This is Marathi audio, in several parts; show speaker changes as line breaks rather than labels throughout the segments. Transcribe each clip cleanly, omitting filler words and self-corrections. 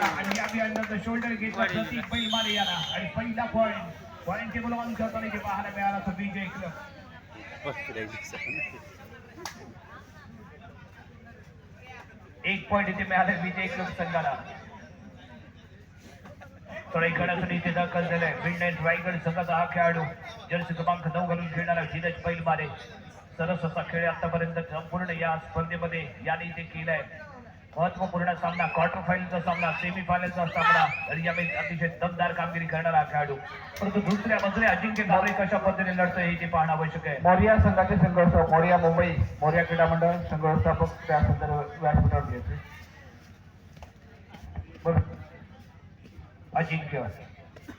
आणि या अंडरचा शोल्डर घेतला प्रतीक बैलमारे याला आणि पहिला पॉइंट टेबल ऑन करताना जे पाहायला मिळाला तो विजय क्लब. एक पॉइंट इथे मिळाले विजय क्लब संघाला. थोडा खेळासाठी इथे दाखल झालाय मिडनाईट रायगड संघाचा हा खेळाडू जर्सी क्रमांक 9 घालून खेळणारा धीरज बैलमारे. सरस असा खेळ आतापर्यंत संपूर्ण या स्पर्धेमध्ये याने इथे केलाय. महत्वपूर्ण सामना, क्वार्टर फायनलचा सामना, सेमी फायनलचा सामना आणि यावेळी अतिशय दमदार कामगिरी करणारा खेळाडू. परंतु दुसऱ्या बाजूला अजिंक्य मोरे कशा पद्धतीने लढतोय हे पाहणं आवश्यक आहे.
मोरिया संघाचे संघर्ष मोरिया मुंबई मोरिया क्रीडा मंडळ संघ व्यवस्थापक त्या संदर्भात व्यासपीठावर घेतले.
अजिंक्य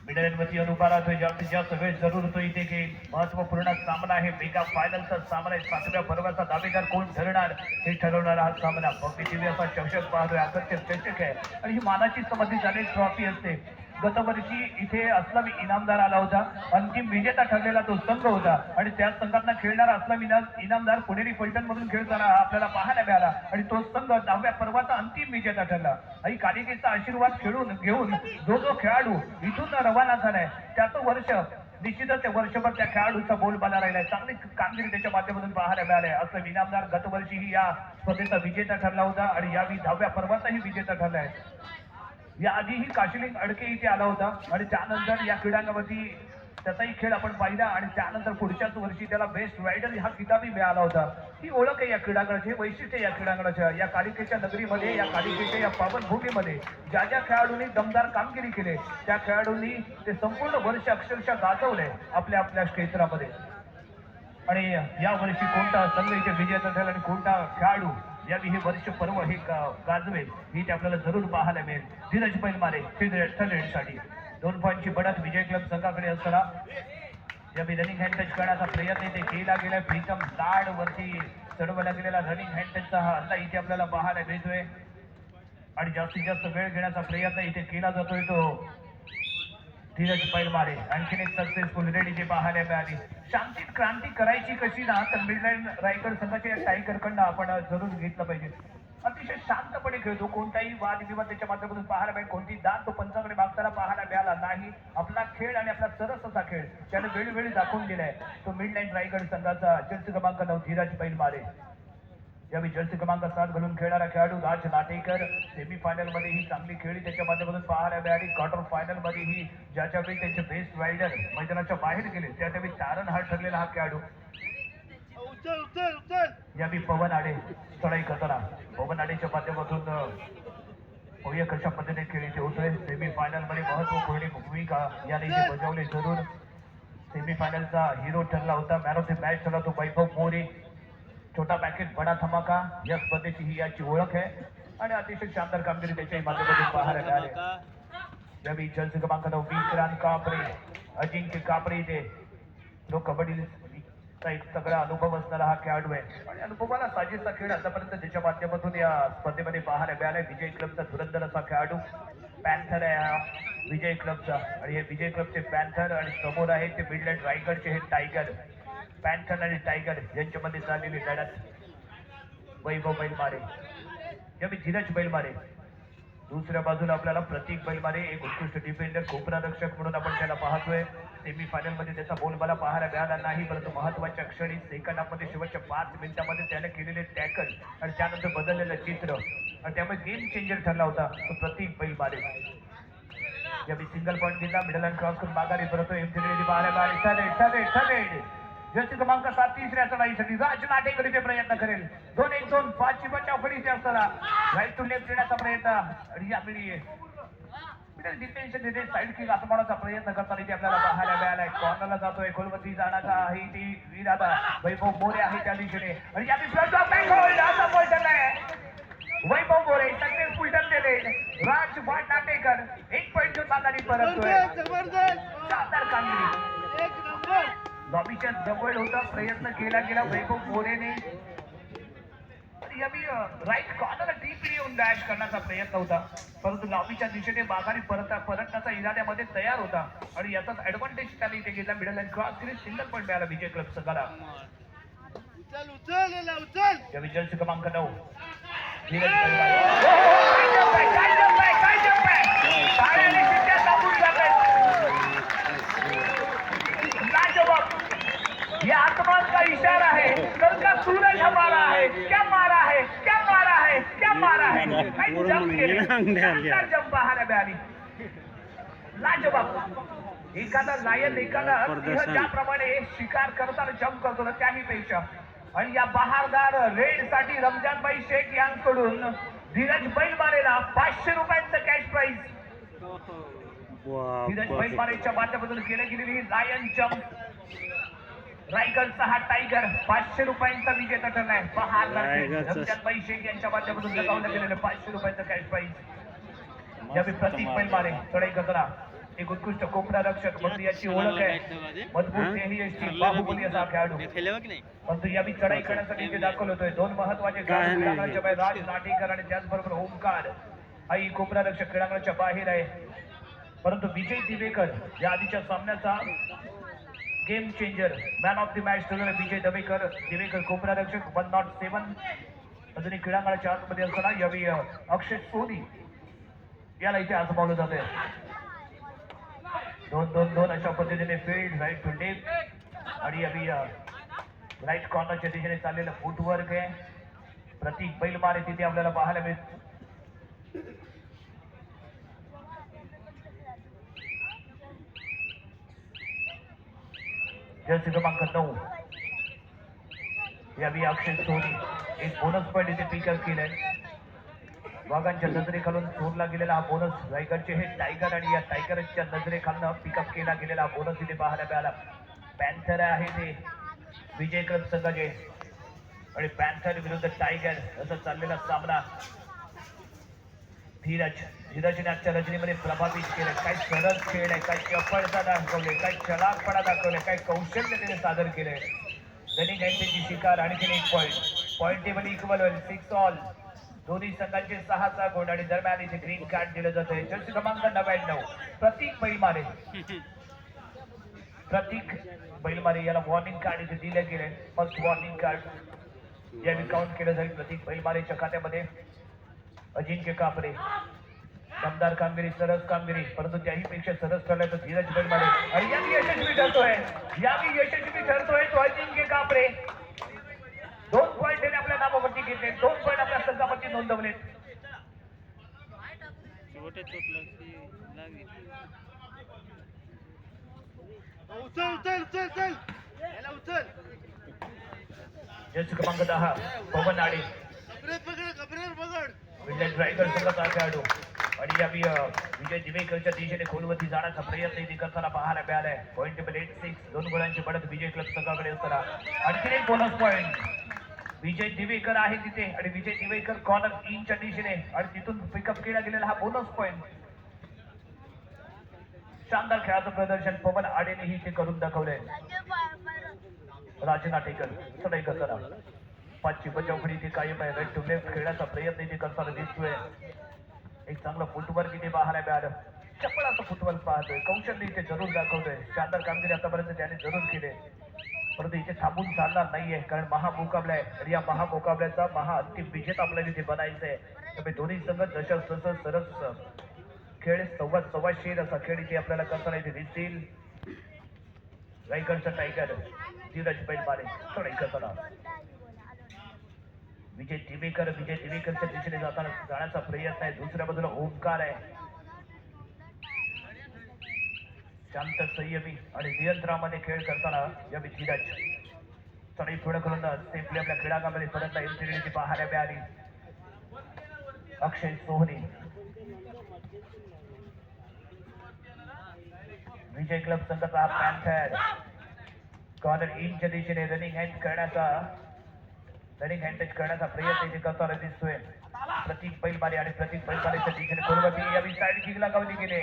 मिडलवरती उभा राहतोय. जास्तीत जास्त वेळ जरूर होतो इथे की महत्वपूर्ण सामना आहे. मेगा फायनलचा सामना आहे. 7व्या पर्वाचा दावेदार कोण ठरणार हे ठरवणारा हा सामना. भक्ती असा चषक पाहतोय. आकर्षक चषक आहे आणि ही मानाची संबंधित झालेली ट्रॉफी असते. गतवर्षी इथे असलामी इनामदार आला होता. अंतिम विजेता ठरलेला तो संघ होता आणि त्याच संघातला खेळणारा असलामी इनामदार पुणेरी फलटण मधून खेळताना आपल्याला पाहायला मिळाला आणि तो संघ 10व्या पर्वाचा अंतिम विजेता ठरला. आणि कालिकेचा आशीर्वाद खेळून घेऊन जो खेळाडू इथून रवाना झालाय त्याचं वर्ष निश्चितच त्या वर्षभर त्या खेळाडूचा बोलबाला राहिलाय. चांगली कामगिरी त्याच्या माध्यमातून पाहायला मिळाले. असं इनामदार गतवर्षीही या स्पर्धेचा विजेता ठरला होता आणि यावेळी 10व्या पर्वाचाही विजेता ठरलाय. या आधीही काशिलिंग अडके इथे आला होता आणि त्यानंतर या क्रीडांगणावरती त्याचाही खेळ आपण पाहिला आणि त्यानंतर पुढच्याच वर्षी त्याला बेस्ट रायडर हा किताबी मिळाला होता. ही ओळख आहे या क्रीडांगणाची, वैशिष्ट्य या क्रीडांगणाच्या. या कालिकेच्या नगरीमध्ये, या कालिकेच्या या पावनभूमीमध्ये ज्या ज्या खेळाडूंनी दमदार कामगिरी केली त्या खेळाडूंनी ते संपूर्ण वर्ष अक्षरशः गाजवले आपल्या आपल्या क्षेत्रामध्ये. आणि या वर्षी कोणता संघ इथे विजेता ठरेल आणि कोणता खेळाडू यावेळी हे वर्ष पर्व हे गाजवेल ही ते आपल्याला जरूर पाहायला मिळेल. धीरज बैलमारे साठी 2 पॉईंटची बढत विजय क्लब संघाकडे असताना यावेळी रनिंग हँड टच करण्याचा प्रयत्न इथे केला गेला. प्रीतम लाड वरती चढवला गेलेला रनिंग हँड टचचा हा हल्ला इथे आपल्याला पाहायला मिळतोय आणि जास्तीत जास्त वेळ घेण्याचा प्रयत्न इथे केला जातोय तो धीरज बैलमारे. आणखीन एक सक्सेसफुल रेड इथे पाहायला मिळाली. शांतीत क्रांती करायची कशी ना तर मिडनाईट रायगड संघाच्या टायगरकडनं आपण जरूर घेतलं पाहिजे. अतिशय शांतपणे खेळतो. कोणताही वादविवाद त्याच्या माध्यमातून पाहायला मिळेल. कोणती दाद तो पंचाकडे मागताना पाहायला मिळाला नाही. आपला खेळ आणि आपला सरस असा खेळ त्याने वेळोवेळी दाखवून दिलाय तो मिडनाईट रायगड संघाचा जर्सी क्रमांक 9 धीरज बैलमारे. यावेळी जर्सी क्रमांक 7 घालून खेळणारा खेळाडू राज लाटेकर. सेमी फायनल मध्ये ही चांगली खेळी त्याच्या माध्यमातून पाहायला मिळाली. क्वार्टर फायनल मध्ये ही ज्याच्या वेळी त्यांचे बेस्ट रायडर मैदानाच्या बाहेर गेले त्यावेळी तारणहार ठरलेला हा खेळाडू. यावेळी पवन आडे चढाई करताना पवन आडेच्या माध्यमातून होय कशा पद्धतीने खेळी ते होतोय. सेमी फायनल मध्ये महत्वपूर्ण भूमिका याने इथे बजावली. जरूर सेमी फायनलचा हिरो ठरला होता. मॅन ऑफ द मॅच ठरला तो वैभव मोरे. छोटा पॅकेट बडा धमाका या स्पर्धेची ही याची ओळख आहे आणि अतिशय शानदार कामगिरी त्याच्या माध्यमातून पाहायला मिळाली. यावेळी जर्सी क्रमांक 9 विक्रांत कापरे अजिंक्य कापरे इथे जो कबड्डीचा एक सगळा अनुभव असणारा हा खेळाडू आहे आणि अनुभवाला साजेसा खेळ आतापर्यंत त्याच्या माध्यमातून या स्पर्धेमध्ये पाहायला मिळालाय. विजय क्लबचा धुरंधर असा खेळाडू पॅन्थर आहे हा विजय क्लबचा आणि हे विजय क्लबचे पॅन्थर आणि समोर आहे ते मिडलँड रायगडचे हे टायगर. पॅन्थर आणि टायगर यांच्यामध्ये झालेली लढत. वैभव बैलमारे यावेळी धीरज बैलमारे. दुसऱ्या बाजूला आपल्याला प्रतीक बैलमारे एक उत्कृष्ट डिफेंडर कोपरा रक्षक म्हणून आपण त्याला पाहतोय. सेमी फायनल मध्ये त्याचा बोलबाला पाहायला मिळाला नाही परंतु महत्वाच्या क्षणी सेकंदामध्ये शेवटच्या 5 मिनिटांमध्ये त्याने केलेले टॅकल आणि त्यानंतर बदललेलं चित्र आणि त्यामुळे गेम चेंजर ठरला होता तो प्रतीक बैलमारे. यावेळी सिंगल पॉईंट घेतला. मिडल अँड क्रॉस करून माघारी परतोय. पाहायला मिळाले. जर्सी क्रमांक 7 तिसऱ्या चढाईसाठी राज लाटेकर इथे प्रयत्न करेल. 2-1-2 5ची बचाव फळीची असताना राईट टू लेफ्ट येण्याचा प्रयत्न आणि यावेळी मिडल डिफेन्स तिथे साईड किक आत्मवण्याचा प्रयत्न करताना इथे आपल्याला पाहायला मिळालाय. कॉर्नरला जातोय. खोलवरती जाण्याचा आहे ती इरादा वैभव मोरे आहे त्या दिशेने आणि यावेळी वैभव मोरे सक्सेसफुल ठरलेले. राज लाटेकर 1 पॉईंट घेऊन माघारी परततोय. शानदार कामगिरी. एक नंबर लॉबीच्या जवळ होता. प्रयत्न केला गेला वैभव मोरेने. राईट कॉर्नर डीपली येऊन डॅश करण्याचा प्रयत्न होता परंतु लॉबीच्या दिशेने माघारी परतण्याचा इराद्यामध्ये तयार होता आणि याचाच ऍडव्हान्टेज त्याने इथे घेतला. मिडल अँड क्रॉस केली. सिंगल पॉईंट मिळाला विजय क्लब संघाला. या विजय क्रमांक 9 धीरज काही जंप केले, शानदार जंप पाहायला मिळाली. लाजवाब एखादा लायन एखादा सिंह ज्याप्रमाणे शिकार करताना जंप करतो ना त्याही पेक्षा. आणि या बहारदार रेड साठी रमजानबाई शेख यांकडून धीरज बैलमारेला 500 रुपयांचं कॅश प्राइज. धीरज बैलमारेच्या माध्यमातून केली गेलेली ही लायन जंप. रायगडचा हा टायगर 500 रुपयांचा विजेता ठरलाय. बहारदार रमजानबाई शेख यांच्या माध्यमातून लगावलं गेलेलं 500 रुपयांचं कॅश प्राइज. ज्यावेळी प्रतीक बैलमारे चढाई करताना एक उत्कृष्ट कोपरा रक्षक म्हणून याची ओळख आहे. मजबूत देही बाहुबली असा खेळाडू. परंतु यावेळी चढाई करण्यासाठी जे दाखल होतोय 2 महत्वाचे खेळाडू राज नाटेकर आणि त्याचबरोबर ओमकार हाही कोपरा रक्षक क्रीडांगणाच्या बाहेर आहे. परंतु विजय दिवेकर या आधीच्या सामन्याचा game changer man of the match ठरलेला विजय दिवेकर कोपरा रक्षक 107 अजूनही क्रीडांगणाच्या आतमध्ये असताना यावेळी अक्षय सोनी याला इथे आजमावलं जाते. 2-2-2 अशा पद्धतीने फील्ड राईट टू लेफ्ट आणि यावेळी राईट कॉर्नरच्या दिशेने चाललेलं फुटवर्क आहे. प्रतीक बैलमारे तिथे आपल्याला पाहायला मिळत. जर्सी क्रमांक 9 यावेळी अक्षय सोनी एक बोनस पॉईंट इथे पिकअप केलाय. वाघांच्या नजरेखालून चोरला गेलेला हा बोनस रायगडचे हे टायगर आणि या टायगरच्या नजरेखालून पिकअप केला गेलेला हा बोनस इथे पाहायला मिळाला. पॅन्थर आहे ते विजय क्लब संघाचे आणि पॅन्थर विरुद्ध टायगर असा चाललेला सामना. धीरजने आजच्या रजनीमध्ये प्रभावित केलं. काय सरस खेळ आहे, काय चपळता दाखवले, काय चलाकपणा दाखवले, काय कौशल्य त्याने सादर केले. रनिंग अँटीची शिकार आणखीन एक पॉईंट टेबल इक्वल होईल 6 ऑल. दोन्ही संघांचे 6 गुण आणि दरम्यान इथे ग्रीन कार्ड दिलं जात आहे. जर्सी क्रमांक 99 प्रतीक बैलमारे याला वॉर्निंग कार्ड इथे दिलं गेले. फर्स्ट वॉर्निंग कार्ड यावेळी काउंट केलं जाईल प्रतीक बैलमारेच्या खात्यामध्ये. अजिंक्य कापरे दमदार कामगिरी, सरस कामगिरी, परंतु त्याही पेक्षा सरस ठरलाय तो धीरज बैलमारे आणि यावेळी यशस्वी ठरतोय तो अजिंक्य कापरे. 2 पॉईंट त्याने आपल्या नावावरती घेतले, 2 पॉईंट आपल्या संघावरती नोंदवले. जर्सी क्रमांक 10 पवन आडे रायगड संघाचा खेळाडू आणि यावेळी विजय दिवेकरच्या दिशेने खोलवरती जाण्याचा प्रयत्न इथे करताना पाहायला मिळालाय. पॉईंट टेबल 8-6 2 गुणांची बढ़त विजय क्लब संघाकडे असताना आणखी एक बोनस पॉईंट विजय दिवेकर आहे तिथे आणि विजय दिवेकर कॉर्नर इंच्या दिशेने आणि तिथून पिकअप केला गेलेला हा बोनस पॉईंट. शानदार खेळाचं प्रदर्शन पवन आडेनेही इथे करून दाखवलंय. राज नाटेकर चढाई करताना 5ची बचावखडी इथे कायम आहे. राईट टू लेफ्ट खेळण्याचा प्रयत्न इथे करताना दिसतोय. एक चांगलं फुटवर्क इथे पाहायला मिळालं. चपळाचं फुटवर्क पाहतोय, कौशल्य इथे जरूर दाखवतोय. शानदार कामगिरी आतापर्यंत त्याने जरूर केले. परंतु इथे थांबून चालणार नाहीये कारण महामुकाबला आहे आणि या महामुकाबल्याचा अंतिम विजेता आपल्याला इथे बनायचं आहे. त्यामुळे दोन्ही संघ जसं सरस खेळ सव्वाशे असा खेळ इथे आपल्याला करताना इथे दिसतील. रायगडचा टायगर धीरज बैलमारे चढाई करताना विजय दिवेकरच्या दिशेने जाण्याचा प्रयत्न आहे. दुसऱ्या बाजूला ओमकार आहे, शांत संयमी आणि नियंत्रणामध्ये खेळ करताना या धीरज चढाई पुढे करून सेफली आपल्या क्रीडांगणामध्ये परत एंट्री पाहायला मिळाली. अक्षय सोहनी विजय क्लब संघाचा हा पॅन्थर कॉर्नर इंच्या दिशेने रनिंग हँड करण्याचा प्रयत्न इथे करताना दिसतोय. प्रतीक बैलमारे आणि प्रतीक बैलमारेच्या दिशेने खोलवरती यावेळी साईड किकला गावली गेले.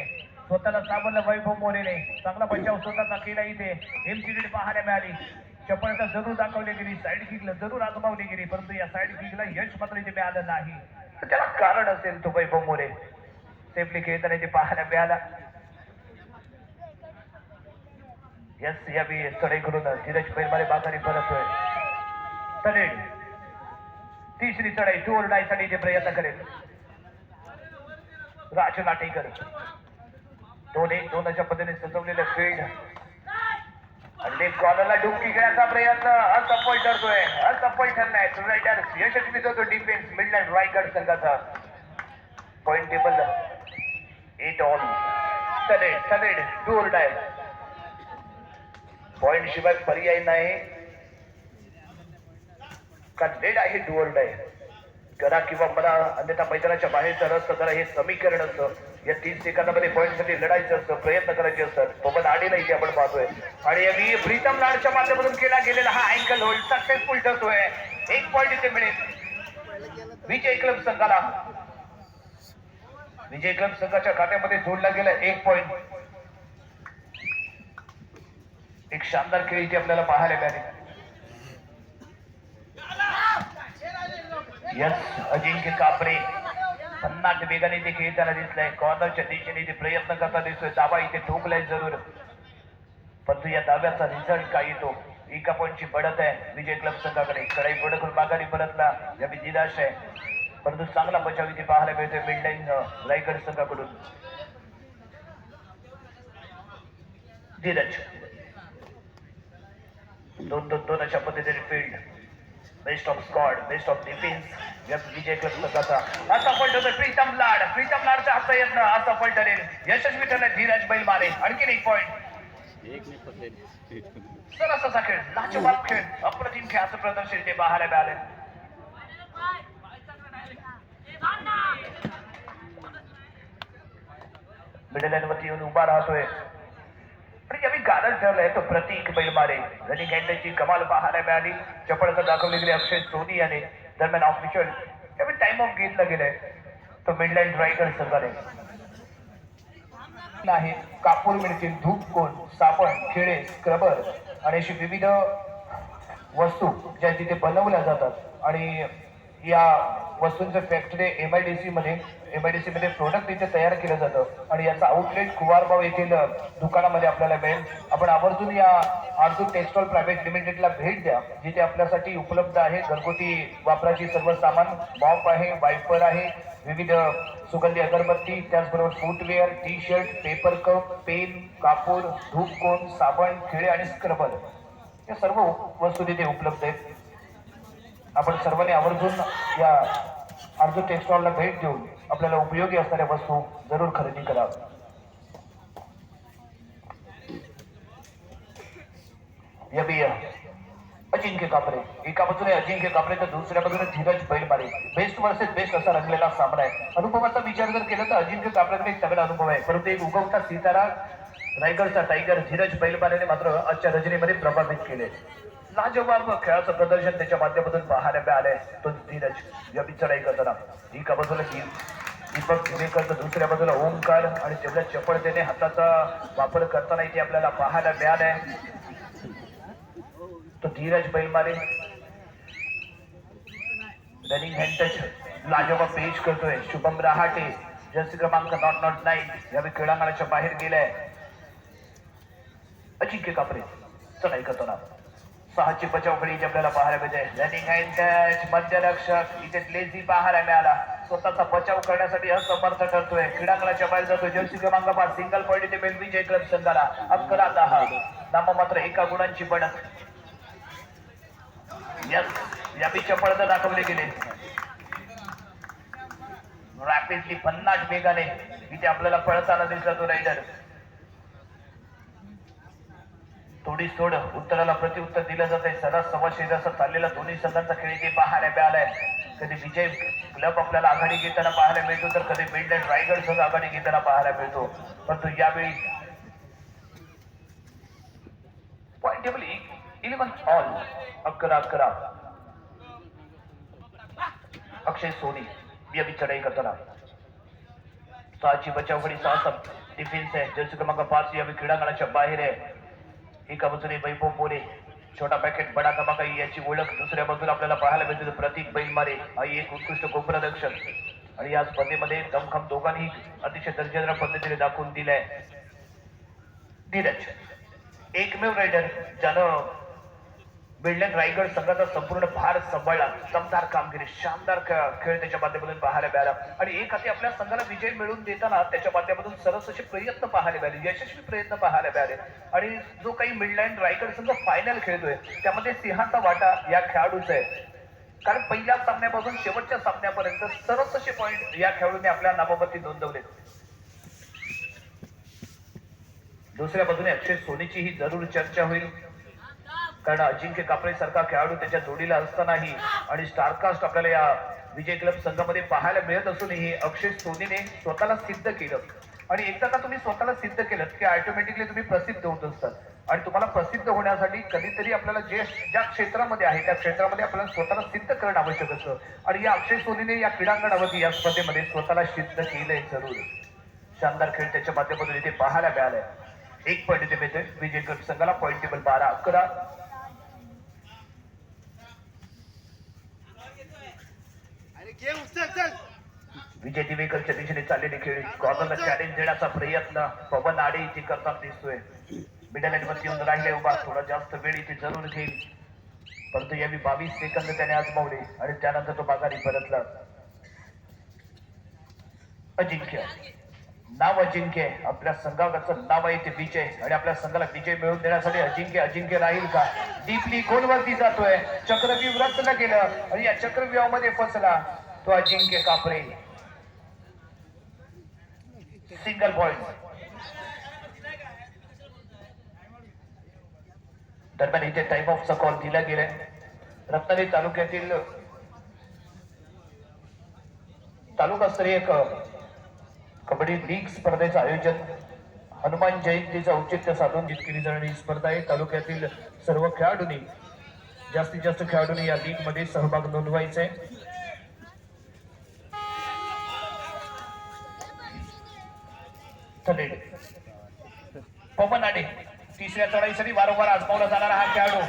स्वतःला सावरलं वैभव मोरेने. चांगला बचाव स्वतःचा केला इथे. एमसीडी पाहायला मिळाली. चपळता जरूर दाखवली गेली, साईड किकला जरूर आजमावली गेली, परंतु या साईड किकला यश मात्र इथे मिळालं नाही. त्याला कारण असेल तो वैभव मोरे सेफली खेळताना इथे पाहायला मिळाला. यस यावेळी चढाई करून धीरज बैलमारे बाजारी परतोय. तलेड तिसरी चढाई 2 और डाय साठी इथे प्रयत्न करेल. राज नाटेकर 2-1-2 अशा पद्धतीने सजवलेलं फील्ड आणि लेफ्ट कॉर्नरला डुंकी घेण्याचा प्रयत्न असफल ठरतोय. असफल ठरलाय. रायडर यशस्वी होतो डिफेन्स मिडलँड रायगड संघाचा. Point table 8 all. सडेड डू ऑर डाय. पॉइंट शिवाय पर्याय नाही का डेड आहे डू ऑर डाय. करा किंवा मला अन्यथा मैदानाच्या बाहेरचा रस्ता जरा हे समीकरण असतं. या 3 सेकंदामध्ये पॉईंटसाठी लढायचं असतं, प्रयत्न करायचे असतात. पण आलेला इथे आपण पाहतोय आणि यावेळी प्रीतम लाडच्या माध्यमातून केला गेलेला हा अँकल होल्ड सक्सेसफुल ठरतोय. 1 पॉइंट इथे मिळेल विजय क्लब संघाला. विजय क्लब संघाच्या खात्यामध्ये जोडला गेला 1 पॉइंट. एक शानदार खेळ इथे आपल्याला पाहायला मिळाले. यस अजिंक्य कापरे भन्नाट वेगाने ते खेळताना दिसलाय. कॉर्नरच्या दिशेने ते प्रयत्न करता दिसतोय. दाबा इथे ठोकलाय जरूर, परंतु या दाब्याचा रिझल्ट काय येतो. एका पॉईंटची बढत आहे विजय क्लब संघाकडे. कडाई पडकून माघारी परतला यावेळी निराश आहे, परंतु चांगला बचाव इथे पाहायला मिळतोय मिडलाईन रायगड संघाकडून. धीरज 2-2 अशा पद्धतीने field. Best of squad, best of defence या विजय क्लब संघाचा. असफल ठरतोय प्रीतम लाडच्या हातचा यत्न असफल ठरेल. यशस्वी ठरला धीरज बैलमारे. आणखीन 1 पॉइंट. सरस असा खेळ, लाजवाब खेळ, अप्रतिम खेळाचं प्रदर्शन ते पाहायला मिळाले. मिडल लाईन वरती येऊन उभा राहतोय आणि यावेळी गाडल ठरलाय तो प्रतीक बैलमारे. रनिंग हँडलची कमाल पाहायला मिळाली. चपळता दाखवली गेली अक्षय सोनी याने. दरम्यान ऑफिशियल यावेळी टाइम ऑफ घेतला गेलाय तो मिडलाईन रायगड संघाने आहे. कापूर मिळतील, धूप कोण, साबण, खिळे, स्क्रबर आणि अशी विविध वस्तू ज्या तिथे बनवल्या जातात आणि या वस्तूंचं फॅक्टरी एमआयडीसी मध्ये प्रोडक्ट इथे तयार केलं जातं आणि याचा आउटलेट कुवारबाव येथील दुकानामध्ये आपल्याला मिळेल. आपण आवर्जून या आरजू टेक्सटाईल प्रायव्हेट लिमिटेडला भेट द्या, जिथे आपल्यासाठी उपलब्ध आहे घरगुती वापराची सर्व सामान. मॉप आहे, वायपर आहे, विविध सुगंधी अगरबत्ती, त्याचबरोबर footwear, T shirt, paper cup, pen, कापूर, धूप कोन, साबण, खिळे आणि स्क्रबर या सर्व वस्तू तिथे उपलब्ध आहेत. आपण सर्वांनी आवर्जून या आरजू टेक्सटाईलला भेट देऊन आपल्याला उपयोगी असणाऱ्या वस्तू जरूर खरेदी करा. अजिंक्य कापरे एका बाजूने अजिंक्य कापरे तर दुसऱ्या बाजूने Dheeraj Bailmare. Best versus best असा रंगलेला सामना आहे. अनुभवाचा विचार जर केला तर अजिंक्य कापरेकडे एक तगडा अनुभव आहे, परंतु एक उगवता सितारा रायगडचा टायगर धीरज बैलमारेने मात्र आजच्या रजनीमध्ये प्रभावित केले. लाजवाब खेळाचं प्रदर्शन त्याच्या माध्यमातून पाहायला मिळालंय. तो धीरज यावी चढाई करताना एका बाजूला दीपक दिवेकर तर दुसऱ्या बाजूला ओमकार आणि तेवढ्या चपळतेने हाताचा वापर करताना इथे आपल्याला पाहायला मिळालाय तो Dheeraj Bailmare. Running hand touch लाजवाब पेश करतोय शुभम रहाटे. जर्सी क्रमांक 9 यावेळी क्रीडांगणाच्या बाहेर गेलाय. अजिंक्य कापरे चढाई करताना 6ची बचाव फळी आपल्याला पाहायला मिळते. रनिंग हँड टच मध्यरक्षक इथे लेझी पाहायला मिळाला. स्वतःचा बचाव करण्यासाठी असमर्थ ठरतोय. क्रीडांगणाच्या बाहेर जातोय. जर्सी क्रमांक 5 सिंगल पॉईंट इथे मिळेल विजय क्लब संघाला. 11-10 नाममात्र एका गुणांची बनत. यावी चपळता दाखवले गेले. रॅपिडली भन्नाट वेगाने इथे आपल्याला पळताना दिसला तो रायडर. थोडी सोड उत्तराला प्रत्युत्तर दिलं जात आहे. सरस सव्वाशे असा चाललेला दोन्ही संघांचा खेळ इथे पाहायला मिळालाय. कधी विजय क्लब आपल्याला आघाडी घेताना पाहायला मिळतो तर कधी मिडलाईन रायगड संघ आघाडी घेताना पाहायला मिळतो, परंतु यावेळी पॉइंट टेबल 11 ऑल. 11-11 अक्षय सोनी यावी चढाई करताना 6ची बचाव फळी 6 डिफेन्स आहे. जर्सी क्रमांक 5 यावी क्रीडांगणाच्या बाहेर आहे. एका बाजूने वैभव मोरे छोटा पॅकेट बडा धमाका याची ओळख. दुसऱ्या बाजूला आपल्याला पाहायला मिळते प्रतीक बैलमारे हा एक उत्कृष्ट गोप्रदर्शक आणि या स्पर्धेमध्ये दमखम दोघांनी अतिशय दर्जेदार पद्धतीने दाखवून दिलाय. धीरज एकमेव रायडर ज्यानं मिडलाईन रायगड संघाचा संपूर्ण भार सांभाळला. दमदार कामगिरी, शानदार खेळ त्याच्या माध्यमातून पाहायला मिळाला आणि एक हाती आपल्या संघाला विजय मिळवून देताना त्याच्या माध्यमातून सरस असे प्रयत्न पाहायला मिळाले, यशस्वी प्रयत्न पाहायला मिळाले. आणि जो काही मिडलाईन रायगड संघ फायनल खेळतोय त्यामध्ये सिंहाचा वाटा या खेळाडूचा आहे. कारण पहिल्या सामन्यापासून शेवटच्या सामन्यापर्यंत सर्व तसे पॉइंट या खेळाडूंनी आपल्या नावावरती नोंदवले. दुसऱ्या बाजूने अक्षय सोनीची ही जरूर चर्चा होईल, कारण अजिंक्य कापरे सारखा खेळाडू त्याच्या जोडीला असतानाही आणि स्टारकास्ट आपल्याला या विजय क्लब संघामध्ये पाहायला मिळत असूनही अक्षय सोनीने स्वतःला सिद्ध केलं. आणि एकदा का तुम्ही स्वतःला सिद्ध केलं की ऑटोमॅटिकली तुम्ही प्रसिद्ध होत असतात. आणि तुम्हाला प्रसिद्ध होण्यासाठी कधीतरी आपल्याला ज्या क्षेत्रामध्ये आहे त्या क्षेत्रामध्ये आपल्याला स्वतःला सिद्ध करणं आवश्यक असतं. आणि या अक्षय सोनीने या क्रीडांगणावरती या स्पर्धेमध्ये स्वतःला सिद्ध केलंय जरूर. शानदार खेळ त्याच्या माध्यमातून इथे पाहायला मिळालाय. 1 पॉईंट इथे मिळतोय विजय क्लब संघाला. Point table 12-11. विजय दिवेकरच्या दिशेने चाललेली खेळी कॉर्नरला चॅलेंज देण्याचा प्रयत्न पवन आडे इथे करताना दिसतोय. मिडल लाईनवरती येऊन राहिले उभा, थोडा जास्त वेळ इथे जरूर घेईल, परंतु यावेळी 22 सेकंद त्याने आजमावले आणि त्यानंतर तो माघारी परतला. अजिंक्य नाव अजिंक्य आपल्या संघाचं नाव आहे ते विजय, आणि आपल्या संघाला विजय मिळवून देण्यासाठी अजिंक्य राहील का? डीपली गोलवरती जातोय, चक्रव्यूह रचना केलं आणि या चक्रव्यूहामध्ये फसला तो अजिंक्य कापरे. Single point. दरम्यान इथे टाइम ऑफचा कॉल दिला गेलाय. रत्नागिरी तालुक्यातील तालुकास्तरीय कबड्डी लीग स्पर्धेचं आयोजन हनुमान जयंतीचं औचित्य साधून केली जाणारी स्पर्धा आहे. तालुक्यातील सर्व खेळाडूंनी जास्तीत जास्त खेळाडूंनी या लीग मध्ये सहभाग नोंदवायचा आहे. पवन आडे तिसऱ्या चढाईसाठी वारंवार आजमावला जाणारा हा खेळाडू.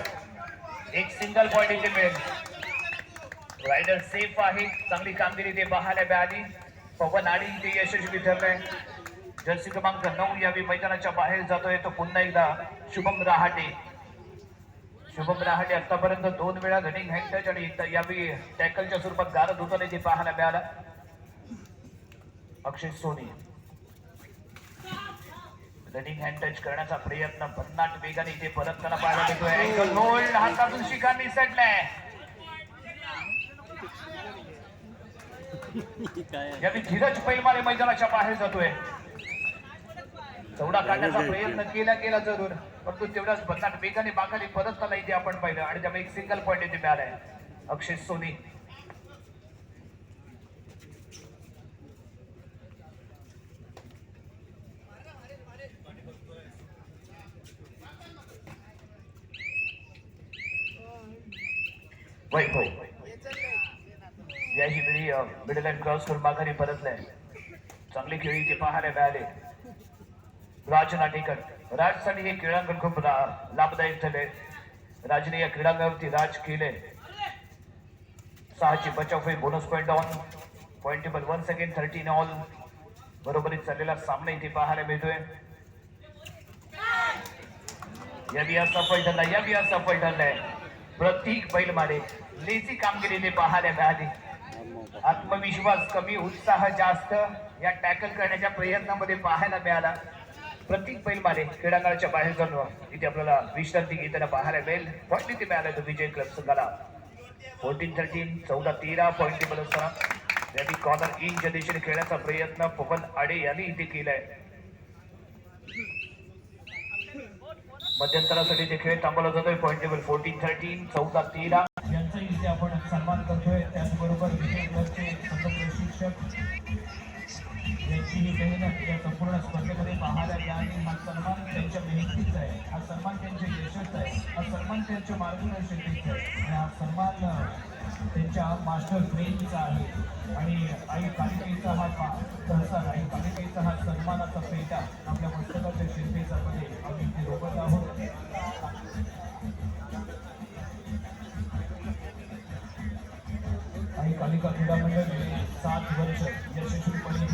एक सिंगल पॉइंट इथे मिळेल. रायडर सेफ आहे, चांगली कामगिरी ते पाहायला मिळाली. पवन आडे इथे यशस्वी ठरलाय. जर्सी क्रमांक 9 यावेळी मैदानाच्या बाहेर जातोय तो पुन्हा एकदा शुभम रहाटे. आतापर्यंत 2 वेळा रनिंग हँड टच आणि एकदा यावेळी टॅकलच्या स्वरूपात गारद होताना ते पाहायला मिळाला. अक्षय सोनी रनिंग हँड टच करण्याचा प्रयत्न भन्नाट वेगाने इथे परतताना पाहायला मिळतोय. अँगल होल्ड, हातातून शिकार निसटलाय. यावेळी धीरज पैलवान मैदानाच्या बाहेर जातोय. चौडा काढण्याचा प्रयत्न केला जरूर, परंतु तेवढ्याच भन्नाट वेगाने माघारी परतताना इथे आपण पाहिलं आणि त्यामुळे एक सिंगल पॉइंट इथे मिळालाय. अक्षय सोनी वैभव याही वेळी मिडल लाईन क्रॉस करून माघारी परतलाय. चांगली खेळी इथे पाहायला मिळाले. राज नाटेकर, राजसाठी हे क्रीडांगण खूप लाभदायक ठरले. राजने या क्रीडांगणावरती राज केले. 6ची बचाव होईल. Bonus point on. Point table 1 second 13 all. बरोबरीत चाललेला सामना इथे पाहायला मिळतोय. यावी असफल ठरलाय. प्रत्येक बैलमारे लेझी कामगिरी ते पाहायला मिळाली. आत्मविश्वास कमी, उत्साह जास्त या टॅकल करण्याच्या प्रयत्नामध्ये पाहायला मिळाला. प्रत्येक बैलमारे क्रीडांगणाच्या बाहेर जाऊन इथे आपल्याला विश्रांती घेताना पाहायला मिळेल. पॉईंट इथे मिळाला तो विजय क्लब संघाला. 14-13 14-13 पॉईंट टेबल असताना यावेळी कॉर्नर इनच्या दिशेने खेळण्याचा प्रयत्न पवन आडे यांनी इथे केलाय. मध्यंतरासाठी ते खेळ थांबवला जातोय. पॉईंट टेबल 14-13 14-13 यांचा इथे आपण सन्मान करतोय. त्याचबरोबर विजय क्लबचे प्रशिक्षक यांची ही मेहनत या संपूर्ण स्पर्धेमध्ये पाहायला मिळाली. हा सन्मान त्यांच्या मेहनतीचा आहे, हा सन्मान त्यांच्या यशाचा आहे, हा सन्मान त्यांच्या मार्गदर्शकाचा आहे आणि हा सन्मान त्यांच्या मास्टर ब्रेनचा आहे. आणि आई कालिकेचा हा सहसा आई कालिकेचा हा सन्मानाचा पेटा आपल्या मस्तकाच्या शिल्पेचा मध्ये आम्ही इथे रोवत आहोत. आई कालिका क्रीडा मंडळ 7 वर्ष यशस्वीपणे